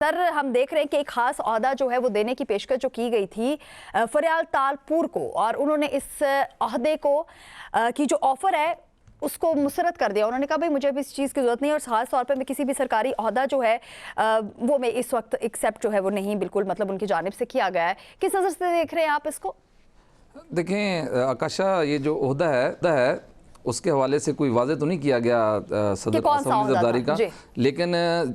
Sir हम देख रहे हैं कि एक खास ओहदा जो है वो देने की पेशकश जो की गई थी फरियाल तालपुर को, और उन्होंने इस ओहदे को की जो ऑफर है उसको मुसरत कर दिया। उन्होंने कहा भाई मुझे भी इस चीज़ की ज़रूरत नहीं है और ख़ास तौर पे मैं किसी भी सरकारी ओहदा जो है वो मैं इस वक्त एक्सेप्ट जो है वो नहीं बिल्कुल मतलब उनकी जानिब से किया गया है। किस नज़र से देख रहे हैं आप इसको? देखें आकाशा, ये जो ओहदा है उसके हवाले से कोई वाज़े तो नहीं किया गया सदर असम्बली ज़रदारी का, लेकिन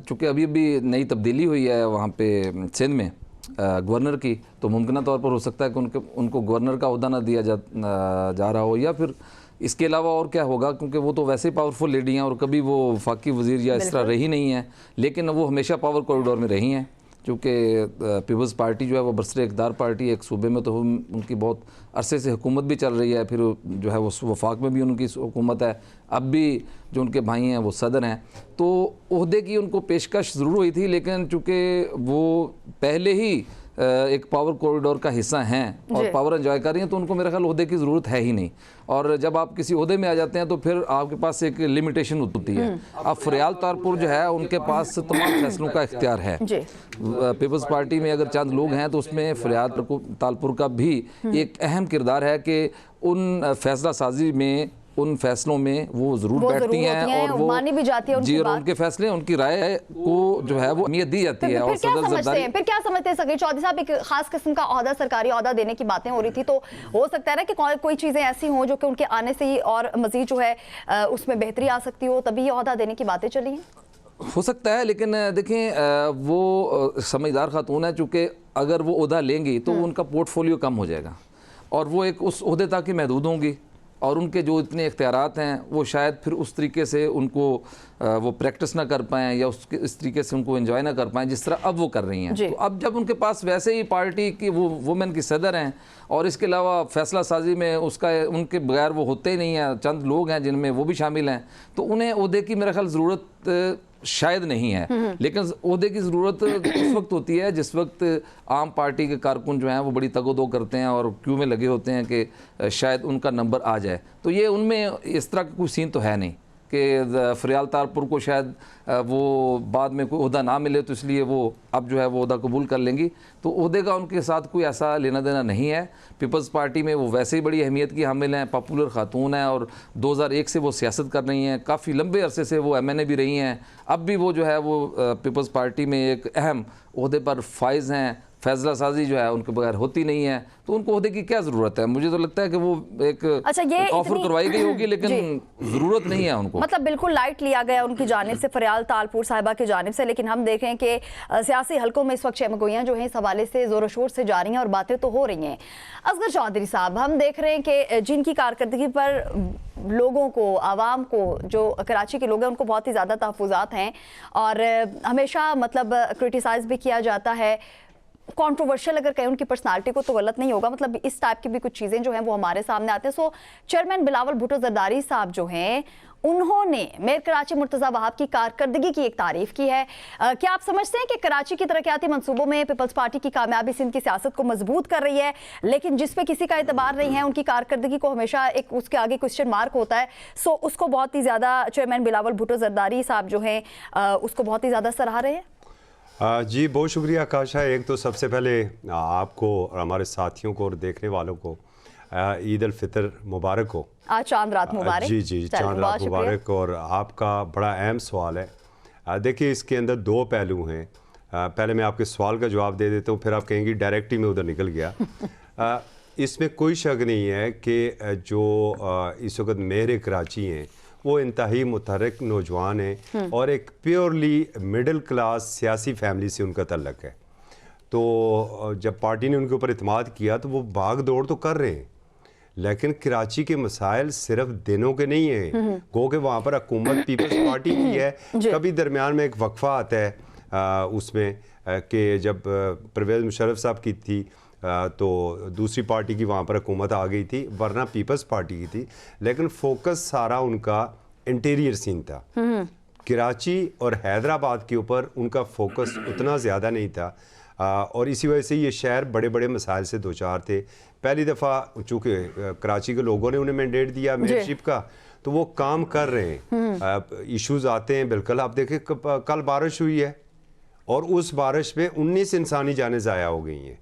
चूँकि अभी अभी नई तब्दीली हुई है वहाँ पे सिंध में गवर्नर की, तो मुमकिन तौर पर हो सकता है कि उनको गवर्नर का ओहदा ना दिया जा रहा हो, या फिर इसके अलावा और क्या होगा, क्योंकि वो तो वैसे ही पावरफुल लेडी हैं और कभी वो वफाकी वज़ीर या इस तरह रही नहीं है, लेकिन वो हमेशा पावर कॉरिडोर में रही हैं। क्योंकि पीपल्स पार्टी जो है वो बरसर इक़्तिदार पार्टी, एक सूबे में तो उनकी बहुत अरसे से हुकूमत भी चल रही है, फिर जो है वो वफाक में भी उनकी हुकूमत है, अब भी जो उनके भाई हैं वो सदर हैं, तो ओहदे की उनको पेशकश ज़रूर हुई थी, लेकिन चूँकि वो पहले ही एक पावर कॉरिडोर का हिस्सा हैं और पावर एंजॉय कर रही हैं, तो उनको मेरा ख्याल ओहदे की ज़रूरत है ही नहीं। और जब आप किसी ओहदे में आ जाते हैं तो फिर आपके पास एक लिमिटेशन होती है। अब फरियाल तालपुर जो है उनके पास तमाम फैसलों का इख्तियार है। पीपल्स पार्टी में अगर चंद लोग हैं तो उसमें फरियाल तालपुर का भी एक अहम किरदार है कि उन फैसला साजी में, उन फैसलों में वो ज़रूर बैठती हैं और वो मानी भी जाती है जी, और उनके फैसले, उनकी राय को जो है वो अहमियत दी जाती है। और फिर क्या समझते हैं सगीर चौधरी साहब, एक खास किस्म का ओहदा, सरकारी ओहदा देने की बातें हो रही थी, तो हो सकता है ना कि कोई चीज़ें ऐसी हों जो कि उनके आने से ही और मज़ीद जो है उसमें बेहतरी आ सकती हो, तभी ये ओहदा देने की बातें चली हैं। हो सकता है, लेकिन देखें वो समझदार खातून है, चूँकि अगर वो ओहदा लेंगी तो उनका पोर्टफोलियो कम हो जाएगा और वो एक उस ओहदे तक ही महदूद होंगी, और उनके जो इतने इख्तियारात हैं वो शायद फिर उस तरीके से उनको वो प्रैक्टिस ना कर पाएँ या इस तरीके से उनको एंजॉय ना कर पाएँ जिस तरह अब वो कर रही हैं। तो अब जब उनके पास वैसे ही पार्टी की वो वुमेन की सदर हैं और इसके अलावा फैसला साजी में उसका उनके बगैर वो होते ही नहीं हैं, चंद लोग हैं जिनमें वो भी शामिल हैं, तो उन्हें ओहदे की मेरा ख्याल ज़रूरत शायद नहीं है। लेकिन ओहदे की ज़रूरत उस वक्त होती है जिस वक्त आम पार्टी के कारकुन जो हैं वो बड़ी तगोदो करते हैं और क्यू में लगे होते हैं कि शायद उनका नंबर आ जाए। तो ये उनमें इस तरह का कोई सीन तो है नहीं कि फरियाल तालपुर को शायद वो बाद में कोई ओहदा ना मिले तो इसलिए वो अब जो है वो ओहदा कबूल कर लेंगी। तो ओहदे का उनके साथ कोई ऐसा लेना देना नहीं है। पीपल्स पार्टी में वो वैसे ही बड़ी अहमियत की हामिल हैं, पॉपुलर खातून हैं और 2001 से वो सियासत कर रही हैं, काफ़ी लंबे अरसे से वो MNA भी रही हैं, अब भी वो जो है वो पीपल्स पार्टी में एक अहम ओहदे पर फाइज हैं। फैसला साजी जो है उनके बगैर होती नहीं है, तो उनको ओहदे की क्या ज़रूरत है? मुझे तो लगता है कि वो एक ऑफर करवाई गई होगी, लेकिन ज़रूरत नहीं है उनको, मतलब बिल्कुल लाइट लिया गया उनकी जानिब से, फरियाल तालपुर साहिबा की जानिब से। लेकिन हम देख रहे हैं कि सियासी हलकों में इस वक्त शमगोइयाँ जो हैं इस हवाले से ज़ोर शोर से जा रही हैं और बातें तो हो रही हैं। असगर चौधरी साहब, हम देख रहे हैं कि जिनकी कारकर्दगी पर लोगों को, आवाम को, जो कराची के लोग हैं उनको बहुत ही ज़्यादा तहफ़्फ़ुज़ात हैं और हमेशा मतलब क्रिटिसाइज़ भी किया जाता है। कंट्रोवर्शियल अगर कहें उनकी पर्सनालिटी को तो गलत नहीं होगा, मतलब इस टाइप की भी कुछ चीज़ें जो हैं वो हमारे सामने आते हैं। सो चेयरमैन बिलावल भुट्टो जरदारी साहब जो हैं उन्होंने मेयर कराची मुर्तज़ा वहाब की कारकर्दगी की एक तारीफ की है। क्या आप समझते हैं कि कराची की तरक्याती मंसूबों में पीपल्स पार्टी की कामयाबी सिंध की सियासत को मजबूत कर रही है, लेकिन जिस पे किसी का एतबार नहीं है उनकी कारकर्दगी को हमेशा एक उसके आगे क्वेश्चन मार्क होता है, सो उसको बहुत ही ज़्यादा चेयरमैन बिलावल भुट्टो जरदारी साहब जो हैं उसको बहुत ही ज़्यादा सराह रहे हैं? जी बहुत शुक्रिया आकाशा। एक तो सबसे पहले आपको और हमारे साथियों को और देखने वालों को ईद अल फितर मुबारक हो। आज चांद रात मुबारक। जी जी, चांद रात मुबारक। और आपका बड़ा अहम सवाल है। देखिए इसके अंदर दो पहलू हैं। पहले मैं आपके सवाल का जवाब दे देता हूँ, फिर आप कहेंगी डायरेक्ट ही मैं उधर निकल गया। इसमें कोई शक नहीं है कि जो इस वक्त मेयर कराची हैं वो इंतहाई मुतहर्रिक नौजवान हैं और एक प्योरली मिडिल क्लास सियासी फैमिली से उनका तल्लक है। तो जब पार्टी ने उनके ऊपर इत्मीद किया तो वो भाग दौड़ तो कर रहे हैं, लेकिन कराची के मसाइल सिर्फ दिनों के नहीं हैं। गो के वहाँ पर हुकूमत पीपल्स पार्टी की है, कभी दरमियान में एक वक्फा आता है उसमें कि जब परवेज़ मुशर्रफ साहब की थी तो दूसरी पार्टी की वहाँ पर हुकूमत आ गई थी, वरना पीपल्स पार्टी की थी, लेकिन फोकस सारा उनका इंटीरियर सीन था। कराची और हैदराबाद के ऊपर उनका फोकस उतना ज़्यादा नहीं था और इसी वजह से ये शहर बड़े बड़े मसाइल से दो चार थे। पहली दफ़ा चूँकि कराची के लोगों ने उन्हें मैंडेट दिया मेयरशिप का, तो वो काम कर रहे हैं। इश्यूज़ आते हैं, बिल्कुल आप देखें कल बारिश हुई है और उस बारिश में 19 इंसानी जानें ज़ाया हो गई हैं।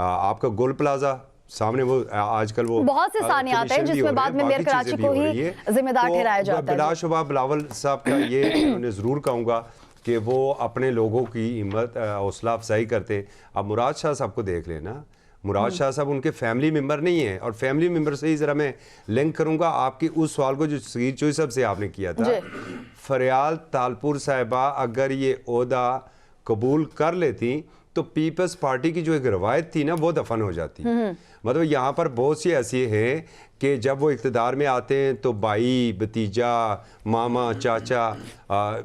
आपका गोल प्लाजा सामने वो आजकल वो बहुत से सानियात हैं जिसमें बाद में मेयर कराची को ही जिम्मेदार ठहराया जाता है। बिलाशुबा बिलावल साहब का ये उन्हें ज़रूर कहूँगा कि वो अपने लोगों की हिम्मत हौसला अफजाई करते। अब मुराद शाह साहब को देख लेना, मुराद शाह साहब उनके फैमिली मेंबर नहीं है, और फैमिली मेंबर से ही ज़रा मैं लिंक करूँगा आपकी उस सवाल को जो सगीर चोई साहब से आपने किया था। फरियाल तालपुर साहिबा अगर ये ओहदा कबूल कर लेती तो पीपल्स पार्टी की जो एक रवायत थी ना वो दफन हो जाती। मतलब यहाँ पर बहुत सी ऐसी हैं कि जब वो इक़्तिदार में आते हैं तो भाई, भतीजा, मामा, चाचा,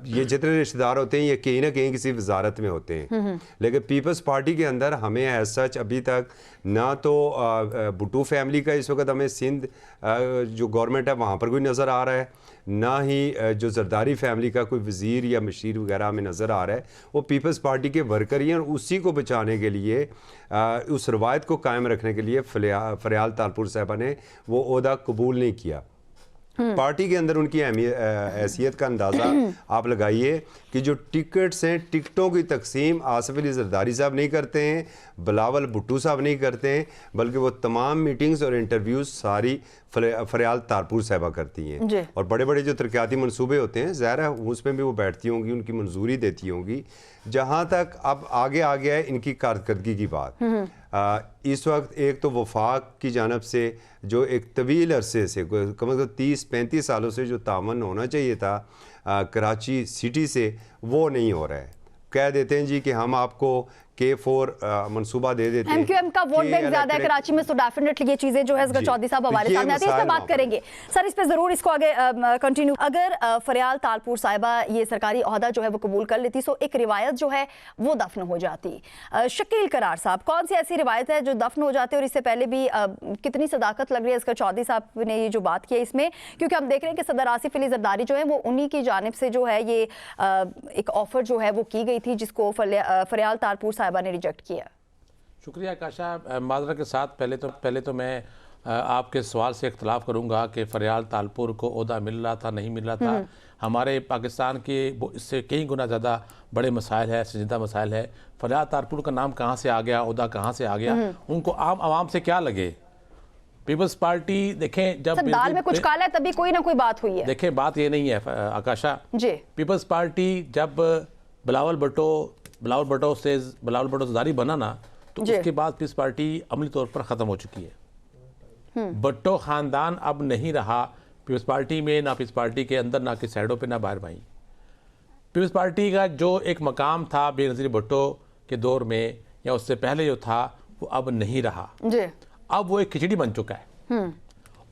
ये जितने रिश्तेदार होते हैं ये कहीं ना कहीं किसी वजारत में होते हैं। लेकिन पीपल्स पार्टी के अंदर हमें एज सच अभी तक ना तो भुट्टो फैमिली का इस वक्त हमें सिंध जो गवर्नमेंट है वहाँ पर कोई नज़र आ रहा है, ना ही जो जरदारी फैमिली का कोई वज़ीर या मशीर वगैरह में नज़र आ रहा है। वो पीपल्स पार्टी के वर्कर ही हैं, और उसी को बचाने के लिए उस रवायत को कायम रखने के लिए फरियाल तालपुर साहिबा ने वो ओहदा कबूल नहीं किया। पार्टी के अंदर उनकी हैसियत का अंदाज़ा आप लगाइए कि जो टिकट्स हैं, टिकटों की तकसीम आसिफ अली जरदारी साहब नहीं करते हैं, बिलावल भुट्टो साहब नहीं करते हैं, बल्कि वो तमाम मीटिंग्स और इंटरव्यूज़ सारी फरियाल तालपुर साहिबा करती हैं। और बड़े बड़े जो तरक्याती मनसूबे होते हैं ज़ाहिर है उसमें भी वो बैठती होंगी, उनकी मंजूरी देती होंगी। जहाँ तक अब आगे आ गया है इनकी कारकर्दगी की बात, इस वक्त एक तो वफाक की जानब से जो एक तवील अरसे से कम से कम 30-35 सालों से जो तावन होना चाहिए था कराची सिटी से, वो नहीं हो रहा है। कह देते हैं जी कि हम आपको K4 मनसूबा दे देते हैं। MQM का वोट बैंक ज्यादा है कराची में, तो डेफिनेटली ये चीजें जो है असगर चौधरी साहब हमारे सामने आती है, इस पे बात करेंगे सर, इस पे जरूर इसको आगे कंटिन्यू। अगर फरियाल तालपुर साहिबा ये सरकारी ओहदा जो है वो कबूल कर लेती तो एक रिवायत जो है वो दफन हो जाती। शकील करार साहब, कौन सी ऐसी रिवायत है जो दफन हो जाती है, और इससे पहले भी कितनी सदाकत लग रही है असगर चौधरी साहब ने ये जो बात की है इसमें, क्योंकि हम देख रहे हैं कि सदर आसिफ अली जरदारी जो है वो उन्हीं की जानिब से जो है ये एक ऑफर जो है वो की गई थी, जिसको फरियाल तालपुर साहिबा ने रिजेक्ट किया। शुक्रिया काशा। माजरत के साथ पहले तो मैं आपके सवाल से इख्तलाफ करूंगा कि फरियाल तालपुर को ओहदा मिल रहा था, नहीं मिल रहा था। हमारे पाकिस्तान के इससे कई गुना ज़्यादा बड़े मसाइल है, संजीदा मसाइल है। फरियाल तालपुर का नाम कहाँ से आ गया, ओहदा कहाँ से आ गया, उनको आम आवाम से क्या लगे। पीपल्स पार्टी देखें, जब दाल में कुछ काला है तभी कोई ना कोई बात हुई है। देखें बात ये नहीं है आकाशा जी, पीपल्स पार्टी जब बिलावल भुट्टो से जरदारी बना ना, तो उसके बाद पीपल्स पार्टी अमली तौर पर ख़त्म हो चुकी है। भुट्टो ख़ानदान अब नहीं रहा पीपल्स पार्टी में, ना पीपल्स पार्टी के अंदर, ना कि साइडों पे, ना बाहर भाई। पीपल्स पार्टी का जो एक मकाम था बेनज़ीर भुट्टो के दौर में या उससे पहले जो था, वो अब नहीं रहा जी। अब वो एक खिचड़ी बन चुका है,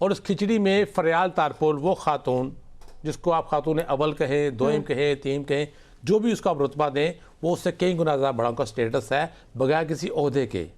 और उस खिचड़ी में फरियाल तालपुर वो खातून, जिसको आप खातून अव्वल कहें, दोयम कहें, तीम कहें, जो भी उसका आप रुतबा दें, वो उससे कई गुना ज़्यादा बड़ा उनका स्टेटस है बगैर किसी ओहदे के।